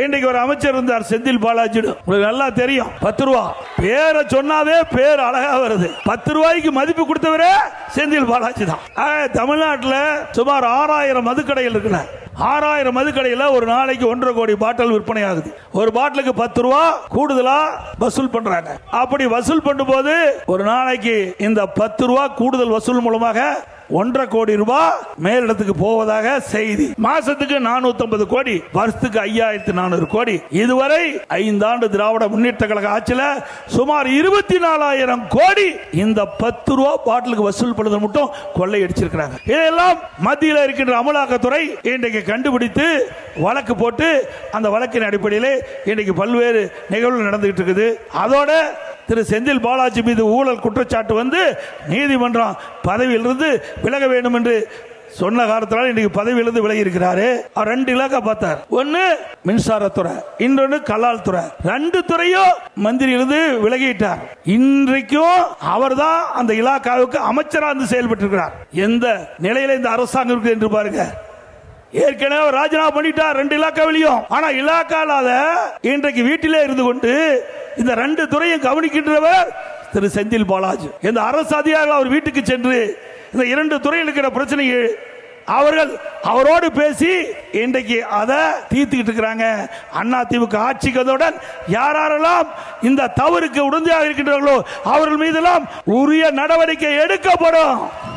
இன்றைக்கு ஒரு அமைச்சர் இருந்தார் செந்தில் பாலாஜி, உங்களுக்கு நல்லா தெரியும். 10 ரூபா பேரை சொன்னாவே பேர் அழகா வருது. 10 ரூபாய்க்கு மதிப்பு கொடுத்தவரே செந்தில் பாலாஜி தான். தமிழ்நாட்டில் சுமார் 6000 மதுக்கடைகள் இருக்குல்ல, 6000 மதுக்கடையில் ஒரு நாளைக்கு 1.5 கோடி பாட்டில் விற்பனை ஆகுது. ஒரு பாட்டிலுக்கு 10 ரூபா கூடுதலா வசூல் பண்றாங்க. அப்படி வசூல் பண்ணும் போது ஒரு நாளைக்கு இந்த 10 ரூபா கூடுதல் வசூல் மூலமாக 1.5 கோடி ரூபாய் மேலிடத்துக்கு போவதாக செய்தி. மாசத்துக்கு 450 கோடி, வருஷத்துக்கு 5400 கோடி. இதுவரை 5 ஆண்டு திராவிட முன்னேற்ற கழக ஆட்சியில் சுமார் 24,000 கோடி இந்த 10 ரூபா பாட்டிலுக்கு வசூல் பண்ணுறது மட்டும் கொள்ளையடிச்சிருக்கிறாங்க. இதெல்லாம் மத்தியில் இருக்கின்ற அமலாக்கத்துறை இன்றைக்கு கண்டுபிடித்து வழக்கு போட்டு அந்த வழக்கின் அடிப்படையில் இன்றைக்கு பல்வேறு நிகழ்வுகள் நடந்துகிட்டு இருக்குது. அதோட திரு செந்தில் பாலாஜி மீது ஊழல் குற்றச்சாட்டு வந்து நீதிமன்றம் பதவியிலிருந்து விலக வேண்டும் என்று சொன்ன காரணத்தினால் இன்றைக்கு பதவியிலிருந்து விலகி இருக்கிறாரு. அவர் 2 இலாக்கா பார்த்தார். ஒன்னு மின்சாரத்துறை, இன்னொன்னு கலால் துறை. 2 துறையும் மந்திரியிலிருந்து விலகிட்டார். இன்றைக்கும் அவர் தான் அந்த இலாக்காவுக்கு அமைச்சராக இருந்து செயல்பட்டு இருக்கிறார். எந்த நிலையில இந்த அரசாங்கம் இருக்கு என்று பாருங்க. ஏற்கனவே ராஜினாமா பண்ணிட்டார் 2 இலாக்காவிலையும். ஆனா இலாக்கா இல்லாத இன்றைக்கு வீட்டிலே இருந்து கொண்டு இந்த 2 துறையும் கவனிக்கின்றவர் திரு செந்தில் பாலாஜி. இந்த அரசு அதிகாரிகள் அவர் வீட்டுக்கு சென்று இந்த 2 துறையில் இருக்கிற பிரச்சனையை அவரோடு பேசி இன்றைக்கு அதை தீர்த்துக்கிட்டு இருக்கிறாங்க. அதிமுக ஆட்சிக்கு வந்தவுடன் யாரெல்லாம் இந்த தவறுக்கு உடந்தையாக இருக்கின்றார்களோ அவர்கள் மீதெல்லாம் உரிய நடவடிக்கை எடுக்கப்படும்.